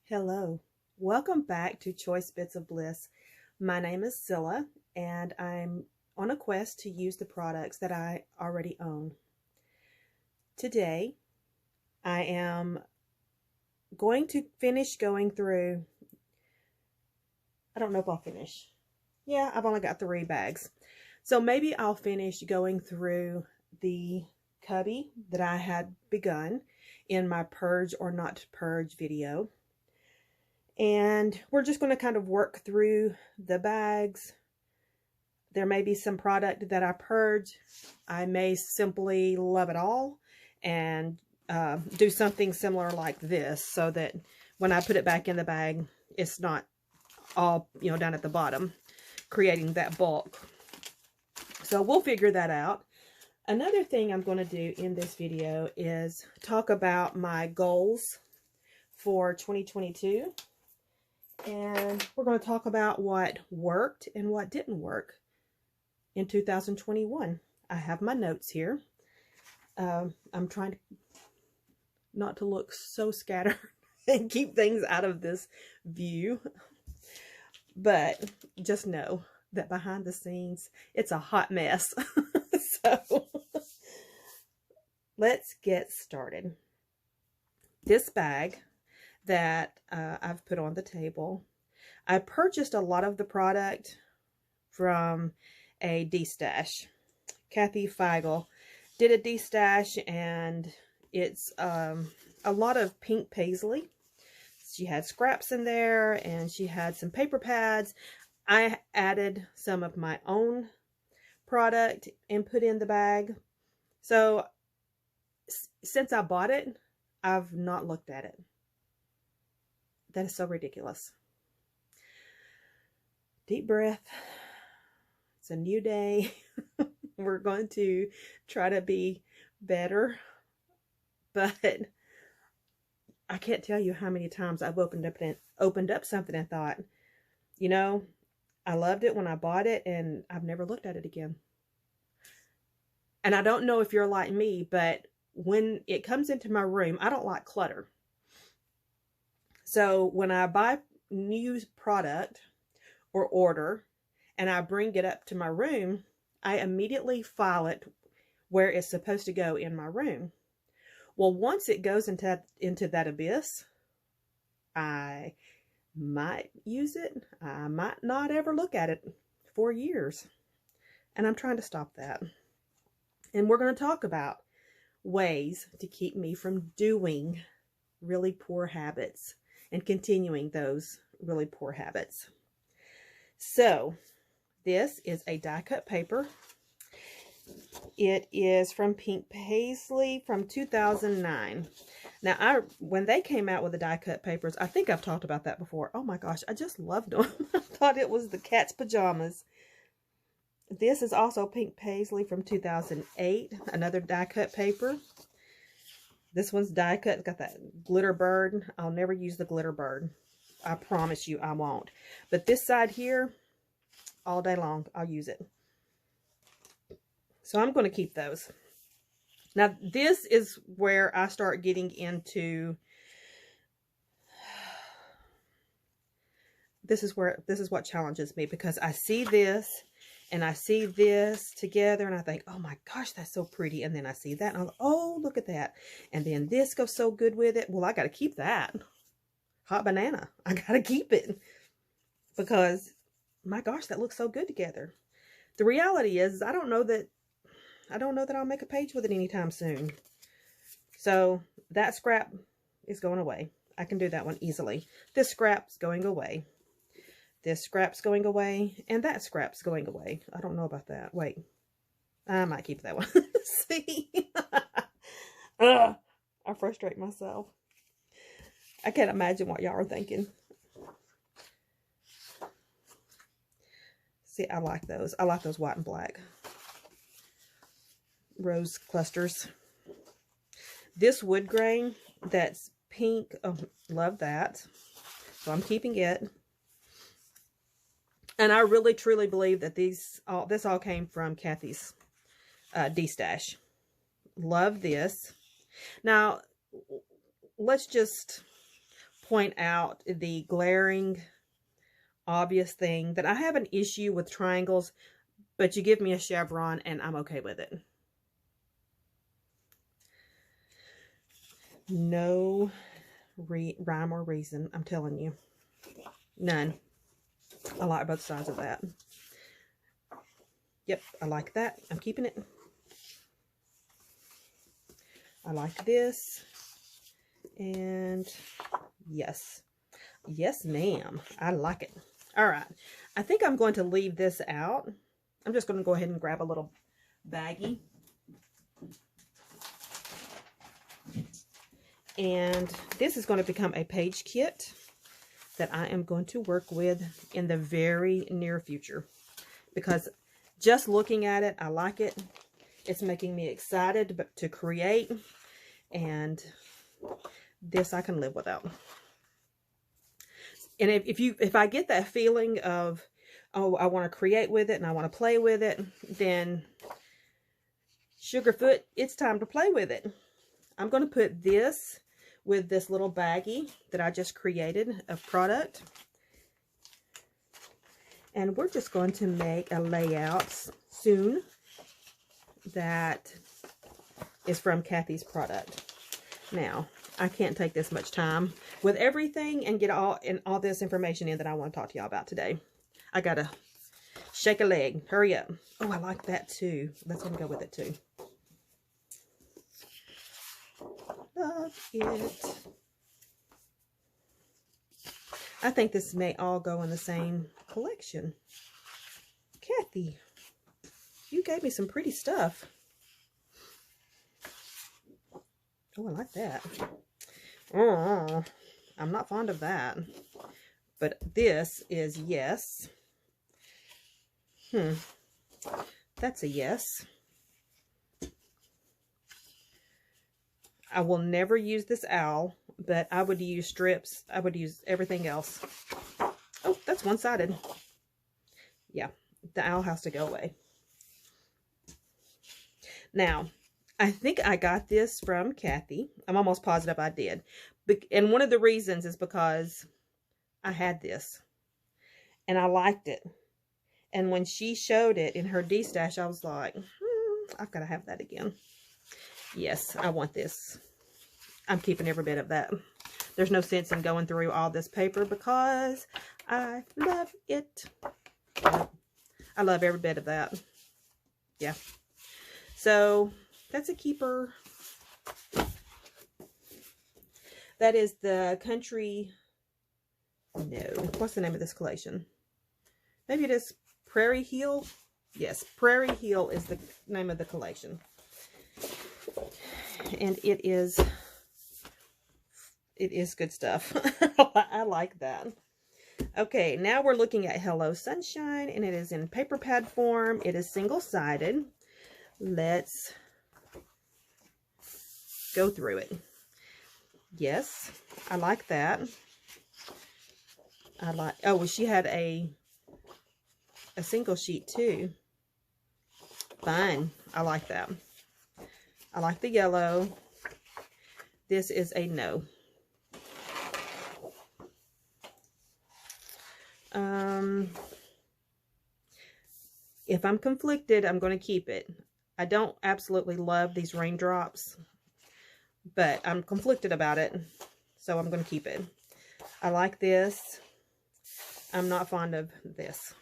Hello, welcome back to Choice Bits of Bliss. My name is Cilla, and I'm on a quest to use the products that I already own. Today, I am going to finish going through, I don't know if I'll finish. Yeah, I've only got 3 bags. So maybe I'll finish going through the cubby that I had begun in my purge or not purge video. And we're just going to kind of work through the bags. There may be some product that I purge. I may simply love it all and do something similar like this so that when I put it back in the bag, it's not all, down at the bottom, creating that bulk. So we'll figure that out. Another thing I'm going to do in this video is talk about my goals for 2022. And we're going to talk about what worked and what didn't work in 2021. I have my notes here. I'm trying to not to look so scattered and keep things out of this view. But just know that behind the scenes, it's a hot mess. So let's get started. This bag that I've put on the table, I purchased a lot of the product from a D-stash. Kathy Feigl did a D-stash, and it's a lot of pink paisley. She had scraps in there, and she had some paper pads. I added some of my own product and put in the bag. So since I bought it, I've not looked at it. That is so ridiculous. Deep breath. It's a new day. We're going to try to be better. But I can't tell you how many times I've opened up something and thought, I loved it when I bought it, and I've never looked at it again. And I don't know if you're like me, but when it comes into my room, I don't like clutter. So when I buy new product or order and I bring it up to my room, I immediately file it where it's supposed to go in my room. Well, once it goes into that abyss, I might use it. I might not ever look at it for years. And I'm trying to stop that. And we're going to talk about ways to keep me from doing really poor habits and continuing those really poor habits. So this is a die cut paper. It is from Pink Paisley from 2009. Now, when they came out with the die cut papers, I think I've talked about that before. Oh my gosh, I just loved them. I thought it was the cat's pajamas. This is also Pink Paisley from 2008, another die cut paper. This one's die cut. It's got that glitter bird. I'll never use the glitter bird. I promise you I won't. But this side here, all day long, I'll use it. So I'm going to keep those. Now, this is where I start getting into, this is what challenges me, because I see this and I see this together and I think, oh my gosh, that's so pretty. And then I see that and I'm like, oh, look at that. And then this goes so good with it. Well, I got to keep that. Hot banana. I got to keep it because my gosh, that looks so good together. The reality is I don't know that I'll make a page with it anytime soon. So that scrap is going away. I can do that one easily. This scrap's going away. This scrap's going away, and that scrap's going away. I don't know about that. Wait. I might keep that one. See? I frustrate myself. I can't imagine what y'all are thinking. See, I like those. I like those white and black rose clusters. This wood grain that's pink. Oh, love that. So I'm keeping it. And I really, truly believe that this all came from Kathy's D-stash. Love this. Now, let's just point out the glaring, obvious thing that I have an issue with triangles, but you give me a chevron and I'm okay with it. No rhyme or reason, I'm telling you. None. I like both sides of that. Yep, I like that. I'm keeping it. I like this. And yes. Yes, ma'am. I like it. All right. I think I'm going to leave this out. I'm just going to go ahead and grab a little baggie. And this is going to become a page kit that I am going to work with in the very near future. Because just looking at it, I like it. It's making me excited to create. And this I can live without. And if I get that feeling of, oh, I want to create with it and I want to play with it, then Sugarfoot, it's time to play with it. I'm going to put this with this little baggie that I just created of product. And we're just going to make a layout soon that is from Kathy's product. Now, I can't take this much time with everything and get all this information in that I want to talk to y'all about today. I gotta shake a leg. Hurry up. Oh, I like that too. Let's go with it too. Love it. I think this may all go in the same collection. Kathy, you gave me some pretty stuff. Oh, I like that. Oh, I'm not fond of that. But this is yes. That's a yes. I will never use this owl, but I would use strips. I would use everything else. Oh, that's one-sided. Yeah, the owl has to go away. Now, I think I got this from Kathy. I'm almost positive I did. And one of the reasons is because I had this. And I liked it. And when she showed it in her D-stash, I was like, I've got to have that again. Yes, I want this. I'm keeping every bit of that. There's no sense in going through all this paper because I love it. I love every bit of that. Yeah. So that's a keeper. That is the Country. No. What's the name of this collection? Maybe it is Prairie Hill. Yes, Prairie Hill is the name of the collection. And it is good stuff. I like that. Okay, now we're looking at Hello Sunshine, and it is in paper pad form. It is single-sided. Let's go through it. Yes, I like that. I like, oh, well, she had a single sheet too. Fine. I like that. I like the yellow. This is a no. If I'm conflicted, I'm going to keep it. I don't absolutely love these raindrops, but I'm conflicted about it, so I'm going to keep it. I like this. I'm not fond of this.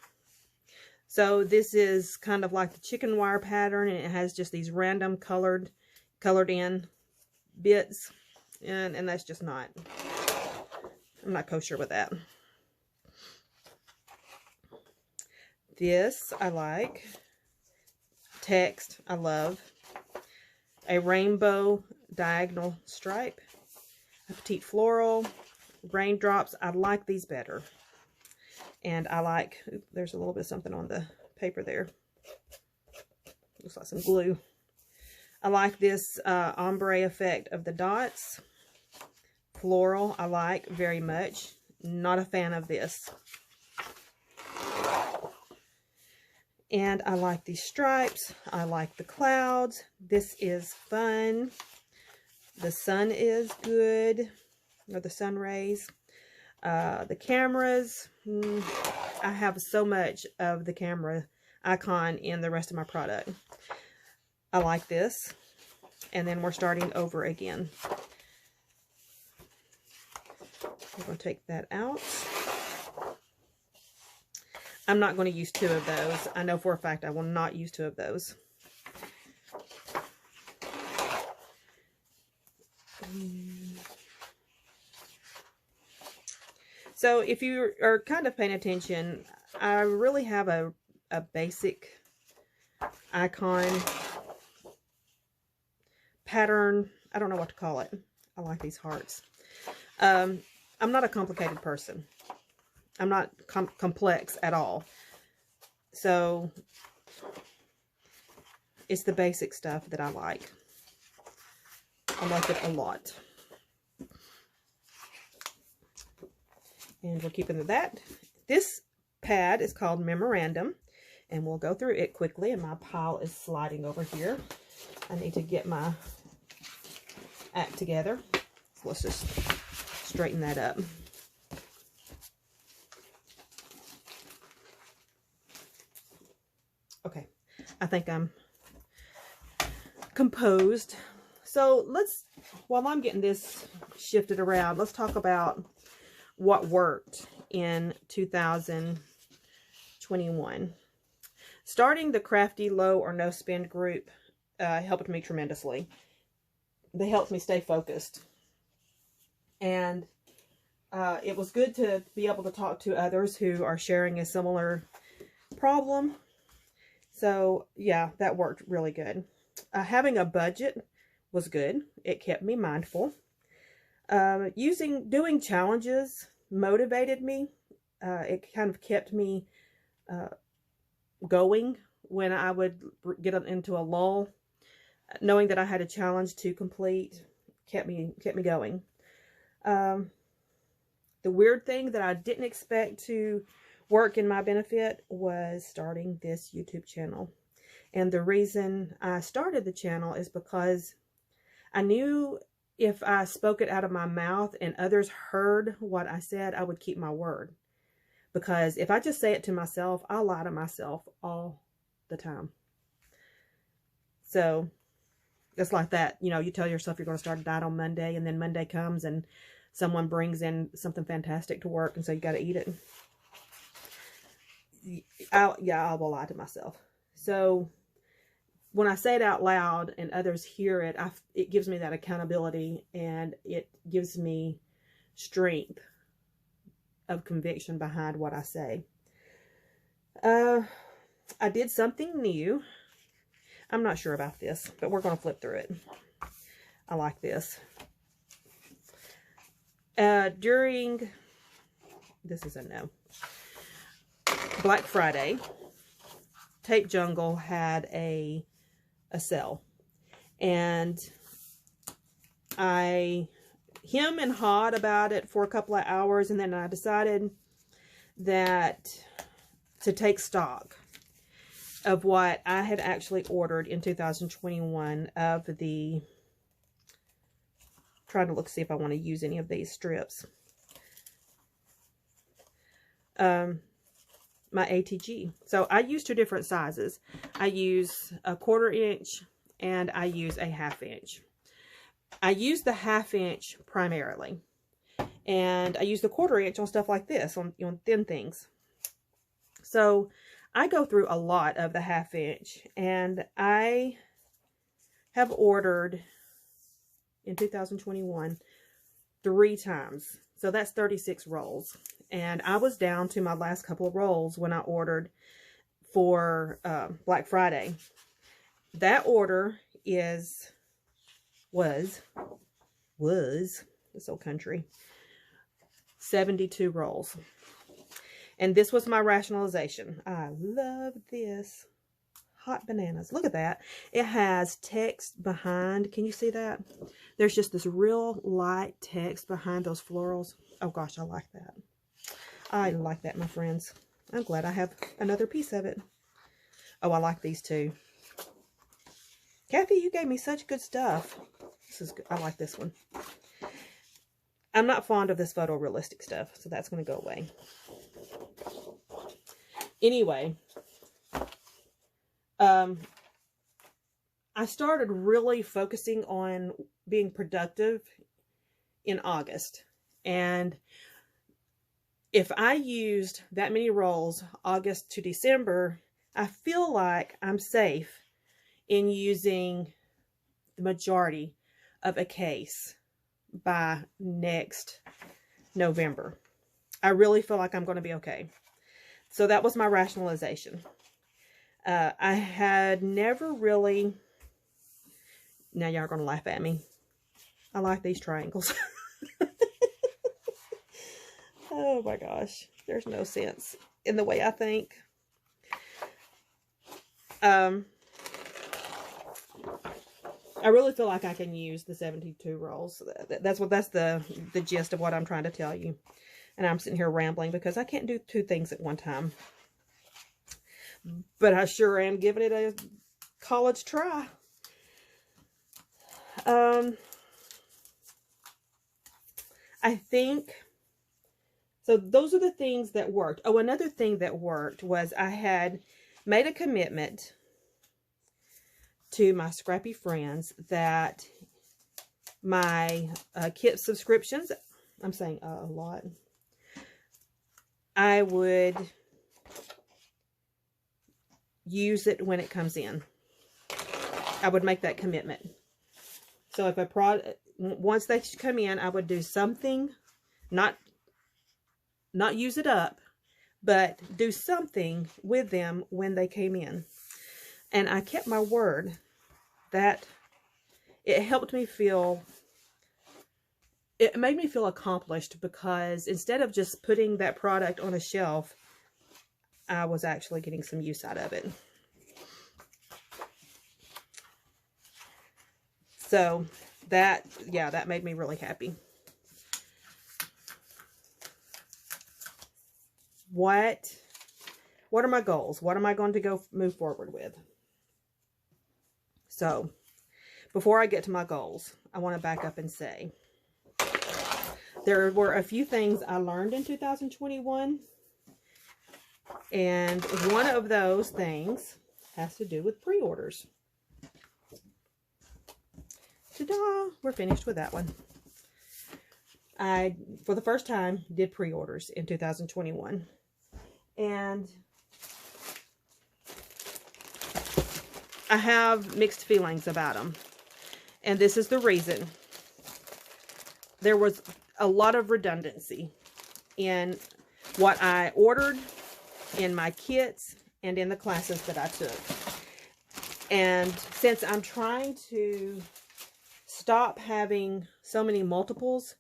So this is kind of like the chicken wire pattern, and it has just these random colored in bits, and that's just not, I'm not kosher with that. This I like. Text I love. A rainbow diagonal stripe. A petite floral. Raindrops. I like these better. And I like, oops, there's a little bit of something on the paper there. Looks like some glue. I like this ombre effect of the dots. Floral I like very much. Not a fan of this. And I like these stripes. I like the clouds. This is fun. The sun is good. or the sun rays. The cameras, I have so much of the camera icon in the rest of my product. I like this. And then we're starting over again. We're going to take that out. I'm not going to use 2 of those. I know for a fact I will not use 2 of those. So if you are kind of paying attention, I really have a basic icon pattern. I don't know what to call it. I like these hearts. I'm not a complicated person. I'm not complex at all. So it's the basic stuff that I like. I like it a lot. And we'll keep into that. This pad is called Memorandum, and we'll go through it quickly. And my pile is sliding over here. I need to get my act together. So let's just straighten that up. Okay, I think I'm composed. So while I'm getting this shifted around, let's talk about what worked in 2021. Starting the Crafty Low or No Spend group helped me tremendously. They helped me stay focused. And it was good to be able to talk to others who are sharing a similar problem. So yeah, that worked really good. Having a budget was good. It kept me mindful. Doing challenges motivated me. It kind of kept me going when I would get into a lull. Knowing that I had a challenge to complete kept me going. The weird thing that I didn't expect to work in my benefit was starting this YouTube channel. And the reason I started the channel is because I knew if I spoke it out of my mouth and others heard what I said, I would keep my word. Because if I just say it to myself, I lie to myself all the time. So it's like that. You know, you tell yourself you're going to start a diet on Monday, and then Monday comes and someone brings in something fantastic to work, and so you got to eat it. I will lie to myself. So when I say it out loud and others hear it, it gives me that accountability, and it gives me strength of conviction behind what I say. I did something new. I'm not sure about this, but we're going to flip through it. I like this. This is a no. Black Friday, Tape Jungle had a sale, and I hem and hawed about it for a couple of hours, and then I decided that to take stock of what I had actually ordered in 2021 of the, trying to look, see if I want to use any of these strips. My ATG. So I use 2 different sizes. I use a 1/4 inch and I use a 1/2 inch. I use the 1/2 inch primarily, and I use the 1/4 inch on stuff like this, on thin things. So I go through a lot of the 1/2 inch, and I have ordered in 2021 3 times. So that's 36 rolls. And I was down to my last couple of rolls when I ordered for Black Friday. That order was, this old country, 72 rolls. And this was my rationalization. I love this. Hot bananas. Look at that. It has text behind. Can you see that? There's just this real light text behind those florals. Oh gosh, I like that. I like that, my friends. I'm glad I have another piece of it. Oh, I like these too. Kathy, you gave me such good stuff. This is good. I like this one. I'm not fond of this photorealistic stuff, so that's going to go away. Anyway, I started really focusing on being productive in August. And if I used that many rolls August to December, I feel like I'm safe in using the majority of a case by next November. I really feel like I'm going to be okay. So that was my rationalization. I had never really, now y'all are going to laugh at me. I like these triangles. Oh my gosh, there's no sense in the way I think. I really feel like I can use the 72 rolls. That's the gist of what I'm trying to tell you. And I'm sitting here rambling because I can't do two things at one time. But I sure am giving it a college try. I think, so those are the things that worked. Oh, another thing that worked was I had made a commitment to my scrappy friends that my kit subscriptions, I'm saying a lot, I would use it when it comes in. I would make that commitment. So if a product, once they come in, I would do something, not use it up, but do something with them when they came in. And I kept my word. That it helped me feel, it made me feel accomplished, because instead of just putting that product on a shelf, I was actually getting some use out of it. So that, yeah, that made me really happy. What are my goals? What am I going to move forward with? So before I get to my goals, I want to back up and say there were a few things I learned in 2021. And one of those things has to do with pre-orders. Ta-da! We're finished with that one. I, for the first time, did pre-orders in 2021. And I have mixed feelings about them. And this is the reason. There was a lot of redundancy in what I ordered, in my kits, and in the classes that I took. And since I'm trying to stop having so many multiples,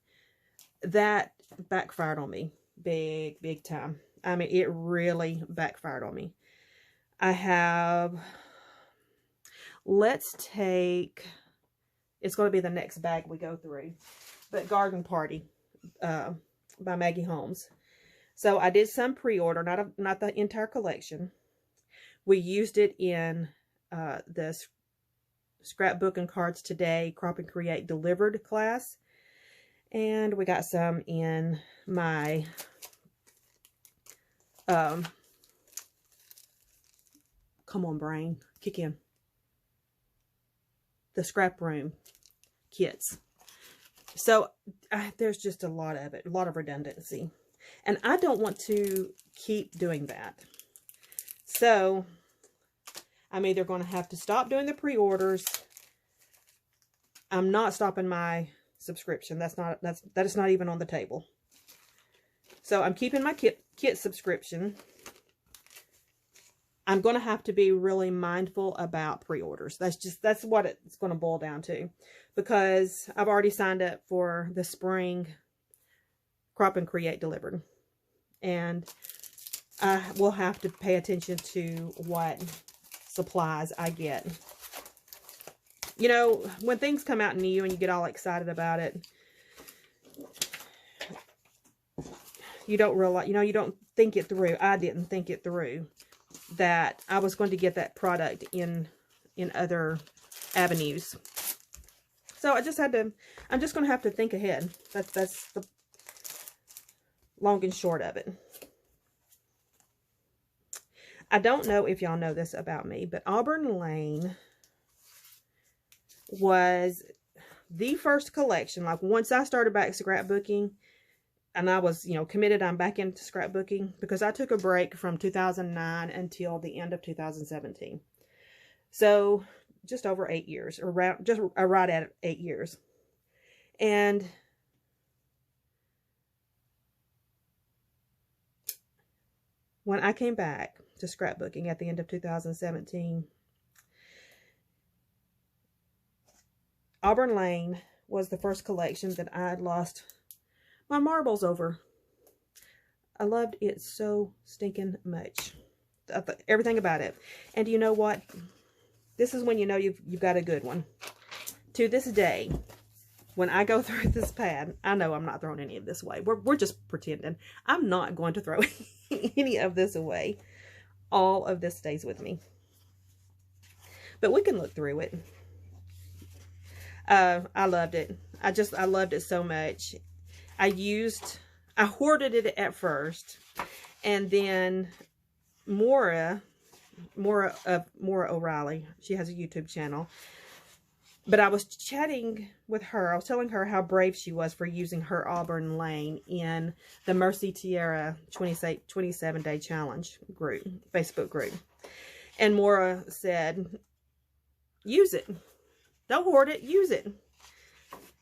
that backfired on me big time. I mean, it really backfired on me. I have, let's take, it's going to be the next bag we go through, but Garden Party by Maggie Holmes. So I did some pre-order, not the entire collection. We used it in the Scrapbook and Cards Today Crop and Create Delivered class. And we got some in my come on brain, kick in, the scrap room kits. So there's just a lot of it, a lot of redundancy. And I don't want to keep doing that. So I'm either going to have to stop doing the pre-orders. I'm not stopping my subscription. That is not even on the table. So I'm keeping my kit subscription. I'm going to have to be really mindful about pre-orders. That's what it's going to boil down to, because I've already signed up for the spring Crop and Create Delivered, and I will have to pay attention to what supplies I get. You know, when things come out new and you get all excited about it, you don't realize, you don't think it through. I didn't think it through, that I was going to get that product in other avenues. So I just had to, I'm just going to have to think ahead. That's the long and short of it. I don't know if y'all know this about me, but Auburn Lane was the first collection. Like, once I started back scrapbooking, and I was, committed, I'm back into scrapbooking, because I took a break from 2009 until the end of 2017. So just over 8 years, or right at 8 years. And when I came back to scrapbooking at the end of 2017, Auburn Lane was the first collection that I had lost my marbles over. I loved it so stinking much. Everything about it. And you know what? This is when you know you've got a good one. To this day, when I go through this pad, I know I'm not throwing any of this away. We're just pretending. I'm not going to throw any of this away. All of this stays with me. But we can look through it. I loved it. I loved it so much. I hoarded it at first, and then Maura O'Reilly, she has a YouTube channel, but I was chatting with her. I was telling her how brave she was for using her Auburn Lane in the Mercy Tiara 27-day challenge group, Facebook group. And Maura said, use it. Don't hoard it, use it.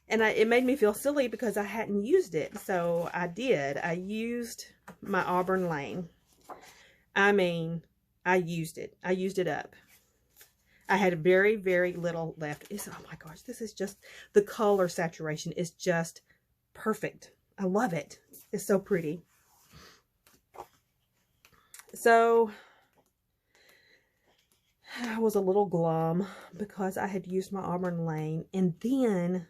And it made me feel silly because I hadn't used it. So I did. I used my Auburn Lane. I mean, I used it. I used it up. I had very, very little left. Oh my gosh, this is just, the color saturation is just perfect. I love it. It's so pretty. So I was a little glum because I had used my Auburn Lane, and then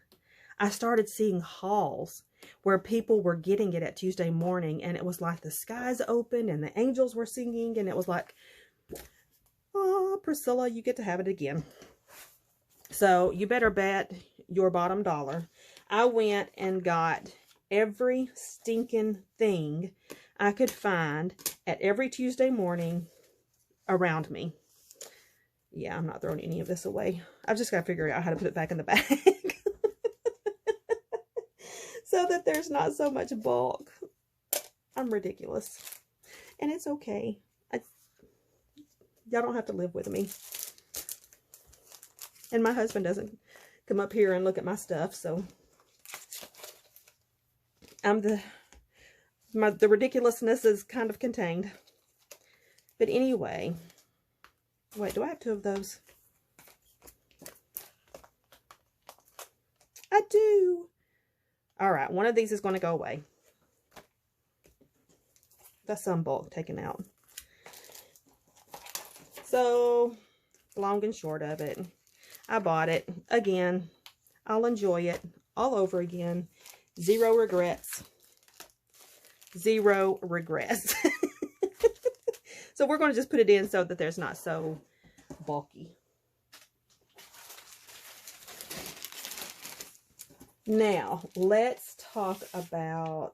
I started seeing hauls where people were getting it at Tuesday morning, and it was like the skies opened and the angels were singing, and it was like, oh, Priscilla, you get to have it again. So you better bet your bottom dollar. I went and got every stinking thing I could find at every Tuesday morning around me. Yeah, I'm not throwing any of this away. I've just got to figure out how to put it back in the bag. So that there's not so much bulk. I'm ridiculous. And it's okay. Y'all don't have to live with me. And my husband doesn't come up here and look at my stuff, so the ridiculousness is kind of contained. But anyway, wait, do I have 2 of those? I do. All right, one of these is going to go away. That's some bulk taken out. So, long and short of it, I bought it. Again, I'll enjoy it all over again. 0 regrets. 0 regrets. So we're going to just put it in so that there's not so bulky. Now, let's talk about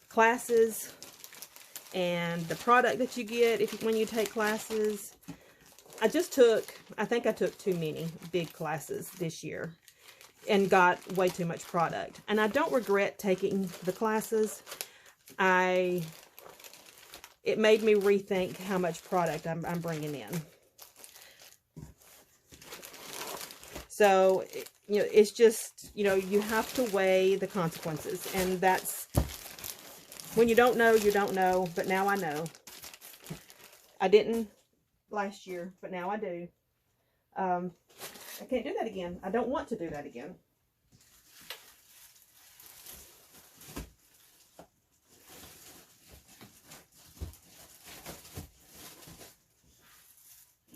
classes and the product that you get when you take classes. I think I took too many big classes this year and got way too much product. And I don't regret taking the classes. It made me rethink how much product I'm bringing in. So, it's just, you have to weigh the consequences. And that's, when you don't know, you don't know. But now I know. I didn't last year, but now I do. I can't do that again. I don't want to do that again.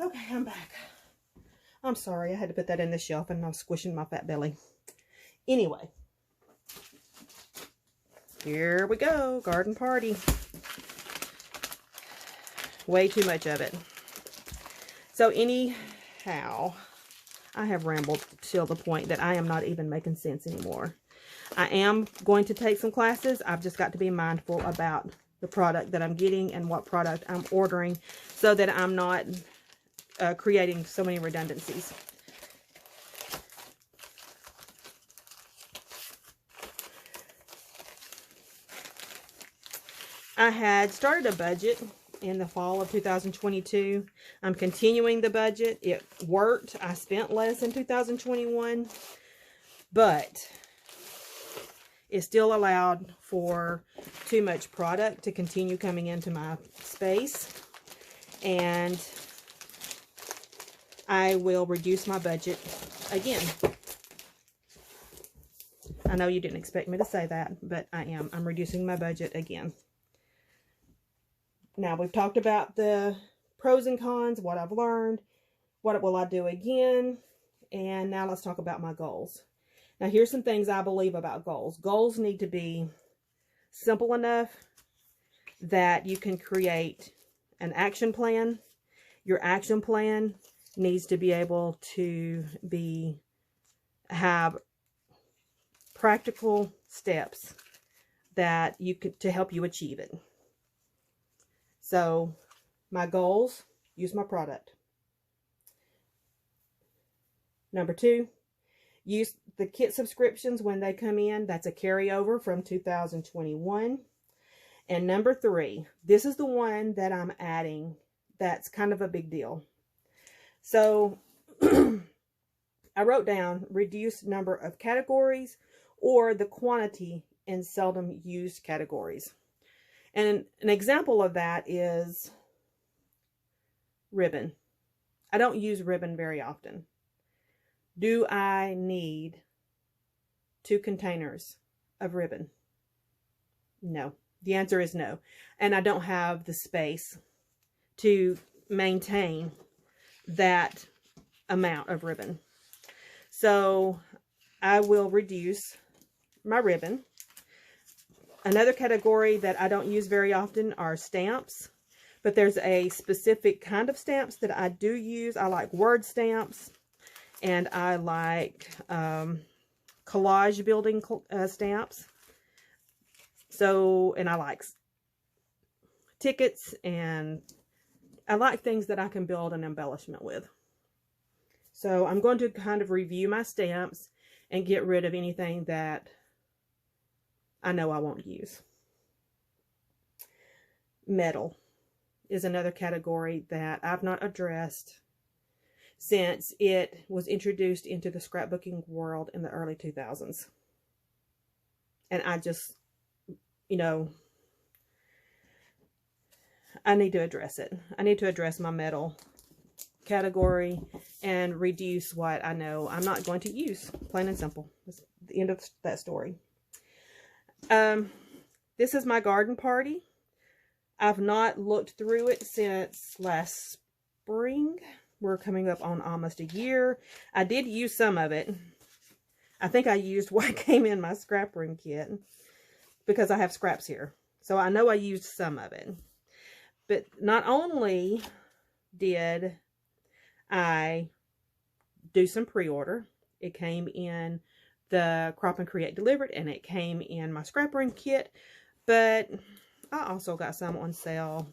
Okay, I'm back. I'm sorry, I had to put that in the shelf and I was squishing my fat belly. Anyway, here we go, garden party. Way too much of it. So anyhow, I have rambled till the point that I am not even making sense anymore. I am going to take some classes. I've just got to be mindful about the product that I'm getting and what product I'm ordering so that I'm not creating so many redundancies. I had started a budget in the fall of 2022. I'm continuing the budget. It worked. I spent less in 2021, but it still allowed for too much product to continue coming into my space, and I will reduce my budget again. I know you didn't expect me to say that, but I am. I'm reducing my budget again. Now, we've talked about the pros and cons, what I've learned, what will I do again, and now let's talk about my goals. Now, here's some things I believe about goals. Goals need to be simple enough that you can create an action plan. Your action plan needs to be able to have practical steps that you could to help you achieve it. So, my goals, use my product. Number 2, use the kit subscriptions when they come in. That's a carryover from 2021. And number 3, this is the one that I'm adding. That's kind of a big deal. So, I wrote down reduced number of categories or the quantity in seldom used categories. And an example of that is ribbon. I don't use ribbon very often. Do I need 2 containers of ribbon? No. The answer is no. And I don't have the space to maintain that amount of ribbon. So I will reduce my ribbon. Another category that I don't use very often are stamps, but there's a specific kind of stamps that I do use. I like word stamps, and I like collage building stamps. So, and I like tickets, and I like things that I can build an embellishment with. So I'm going to kind of review my stamps and get rid of anything that I know I won't use. Metal is another category that I've not addressed since it was introduced into the scrapbooking world in the early 2000s. And I just, you know, I need to address it. I need to address my metal category and reduce what I know I'm not going to use. Plain and simple. That's the end of that story. This is my garden party. I've not looked through it since last spring. We're coming up on almost a year. I did use some of it. I think I used what came in my scrap room kit because I have scraps here. So I know I used some of it. But not only did I do some pre-order, it came in the Crop and Create Delivered, and it came in my scrap room kit, but I also got some on sale,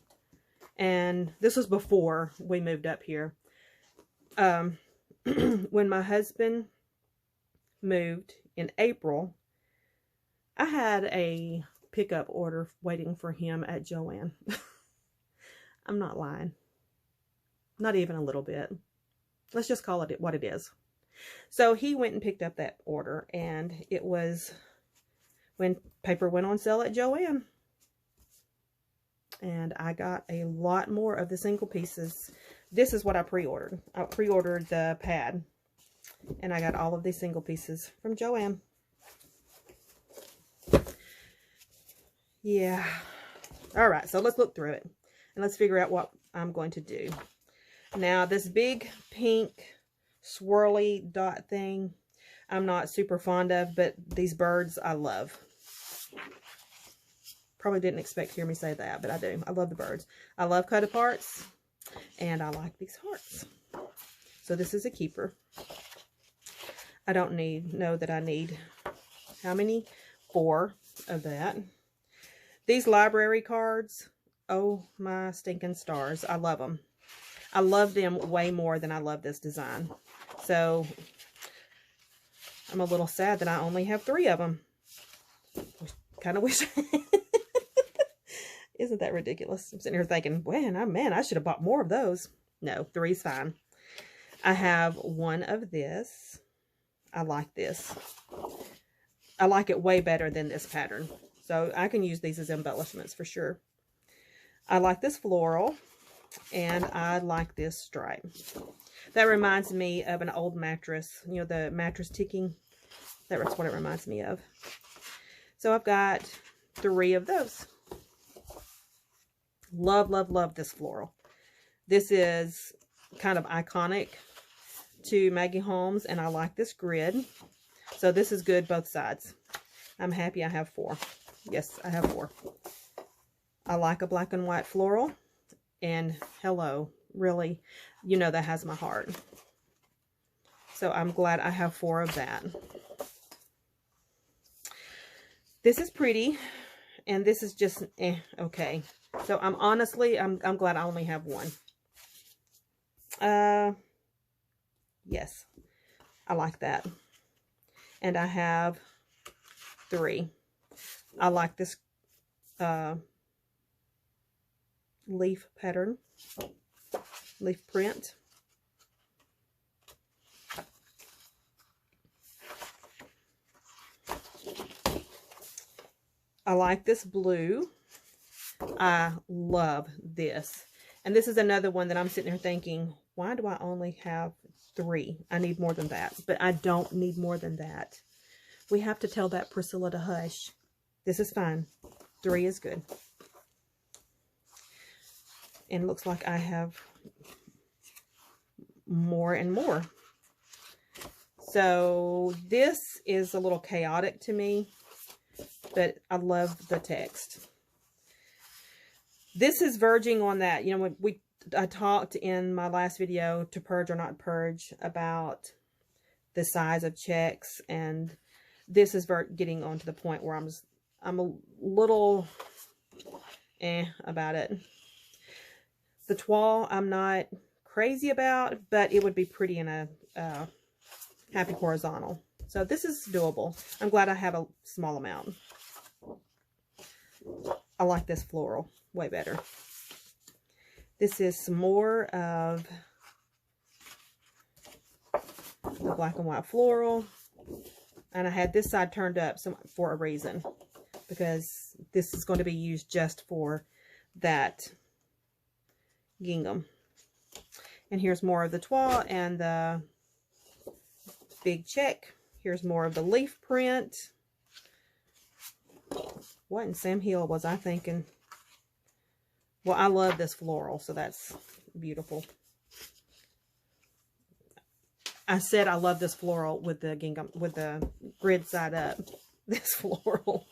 and this was before we moved up here. When my husband moved in April, I had a pickup order waiting for him at Joann. I'm not lying. Not even a little bit. Let's just call it what it is. So he went and picked up that order, and it was when paper went on sale at Joann. And I got a lot more of the single pieces. This is what I pre-ordered. I pre-ordered the pad, and I got all of these single pieces from Joann. Yeah. All right, so let's look through it, and let's figure out what I'm going to do. Now, this big pink swirly dot thing, I'm not super fond of, but these birds I love. Probably didn't expect to hear me say that, but I do. I love the birds. I love cut-aparts, and I like these hearts. So this is a keeper. I don't know that I need, how many? 4 of that. These library cards, oh my stinking stars. I love them. I love them way more than I love this design. So I'm a little sad that I only have 3 of them. Kind of wish. Isn't that ridiculous? I'm sitting here thinking, man, I should have bought more of those. No, 3's fine. I have 1 of this. I like this. I like it way better than this pattern. So I can use these as embellishments for sure. I like this floral, and I like this stripe. That reminds me of an old mattress. You know, the mattress ticking. That's what it reminds me of. So I've got 3 of those. Love, love, love this floral. This is kind of iconic to Maggie Holmes, and I like this grid. So this is good both sides. I'm happy I have 4. Yes, I have 4. I like a black and white floral, and hello, really, you know that has my heart. So I'm glad I have 4 of that. This is pretty, and this is just okay. So I'm glad I only have 1. Yes, I like that. And I have 3. I like this leaf pattern, leaf print. I like this blue. I love this. And this is another one that I'm sitting here thinking, why do I only have 3? I need more than that. But I don't need more than that. We have to tell that Priscilla to hush. This is fine. 3 is good. And it looks like I have more and more. So this is a little chaotic to me, but I love the text. This is verging on that. You know, when I talked in my last video, to purge or not purge, about the size of checks, and this is getting on to the point where I'm a little about it. The toile I'm not crazy about, but it would be pretty in a happy horizontal. So this is doable. I'm glad I have a small amount. I like this floral way better. This is some more of the black and white floral. And I had this side turned up for a reason, because this is going to be used just for that gingham. And here's more of the toile and the big check. Here's more of the leaf print. What in Sam Hill was I thinking? Well, I love this floral, so that's beautiful. I said I love this floral with the gingham, with the grid side up. This floral.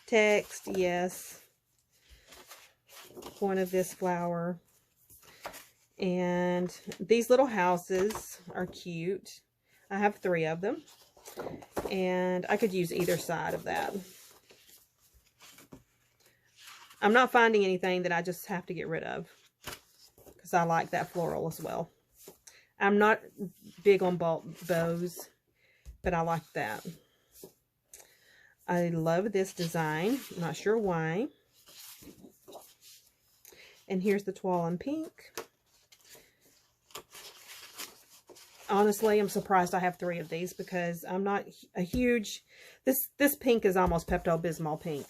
Text, yes. Point of this flower. And these little houses are cute. I have 3 of them. And I could use either side of that. I'm not finding anything that I just have to get rid of, because I like that floral as well. I'm not big on bows, but I like that. I love this design. I'm not sure why. And here's the toile in pink. Honestly, I'm surprised I have 3 of these, because I'm not a huge... This pink is almost Pepto-Bismol pink.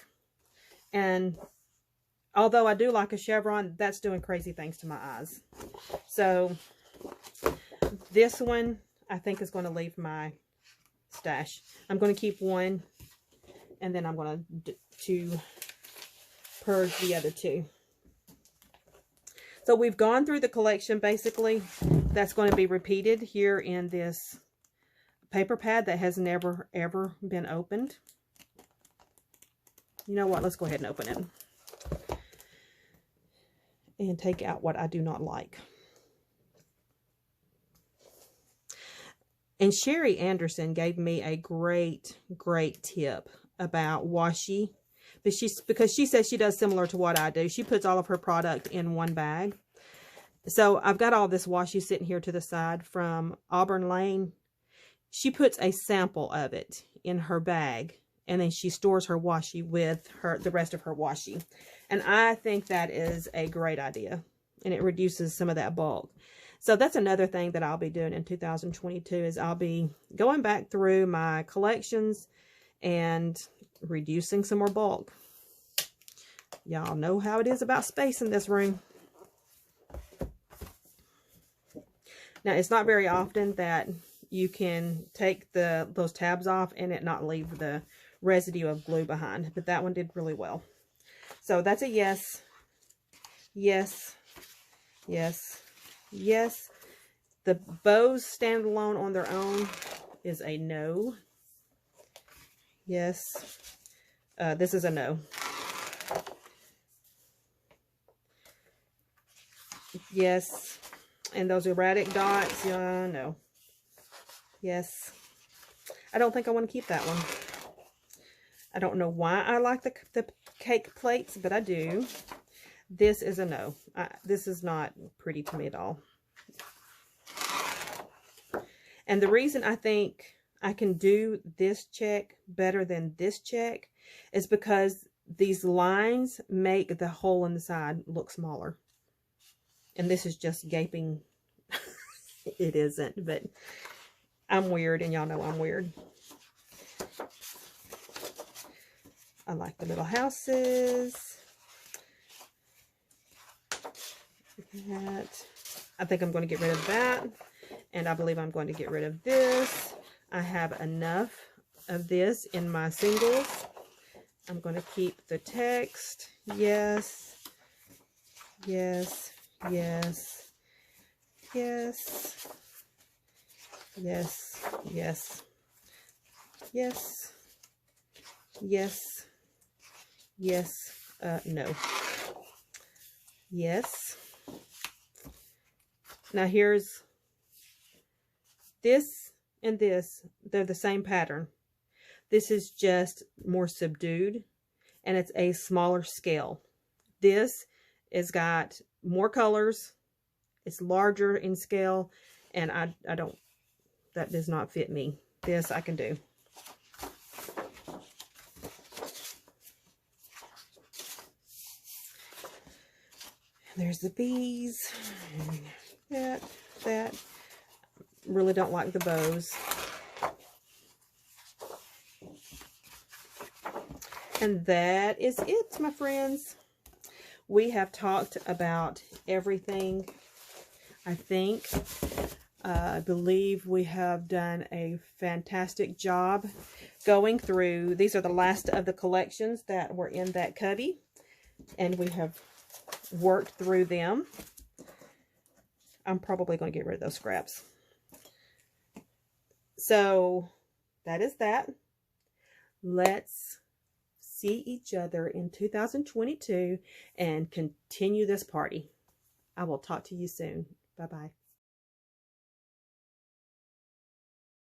And although I do like a chevron, that's doing crazy things to my eyes. So this one, I think, is going to leave my stash. I'm going to keep 1, and then I'm going to purge the other 2. So we've gone through the collection, basically. That's going to be repeated here in this paper pad that has never, ever been opened. You know what? Let's go ahead and open it. And take out what I do not like. And Sherry Anderson gave me a great tip about washi. But because she says she does similar to what I do. She puts all of her product in one bag. So I've got all this washi sitting here to the side from Auburn Lane. She puts a sample of it in her bag, and then she stores her washi with the rest of her washi. And I think that is a great idea, and it reduces some of that bulk. So that's another thing that I'll be doing in 2022 is I'll be going back through my collections and reducing some more bulk. Y'all know how it is about space in this room. Now, it's not very often that you can take those tabs off and it not leave the residue of glue behind, but that one did really well. So that's a yes, yes, yes, yes. The bows standalone on their own is a no. Yes. This is a no. Yes. And those erratic dots, no. Yes. I don't think I want to keep that one. I don't know why I like the cake plates, but I do. This is a no. This is not pretty to me at all. And the reason I think I can do this check better than this check is because these lines make the hole in the side look smaller. And this is just gaping. It isn't, but I'm weird, and y'all know I'm weird. I like the little houses. That. I think I'm going to get rid of that. And I believe I'm going to get rid of this. I have enough of this in my singles. I'm going to keep the text. Yes. Yes. Yes. Yes. Yes. Yes. Yes. Yes. Yes. No. Yes. Now here's this and this. They're the same pattern. This is just more subdued, and it's a smaller scale. This has got more colors. It's larger in scale, and I don't, that does not fit me. This I can do. There's the bees. That. Really don't like the bows. And that is it, my friends. We have talked about everything, I think. I believe we have done a fantastic job going through. These are the last of the collections that were in that cubby, and we have worked through them. I'm probably going to get rid of those scraps. So that is that. Let's see each other in 2022 and continue this party. I will talk to you soon. Bye-bye.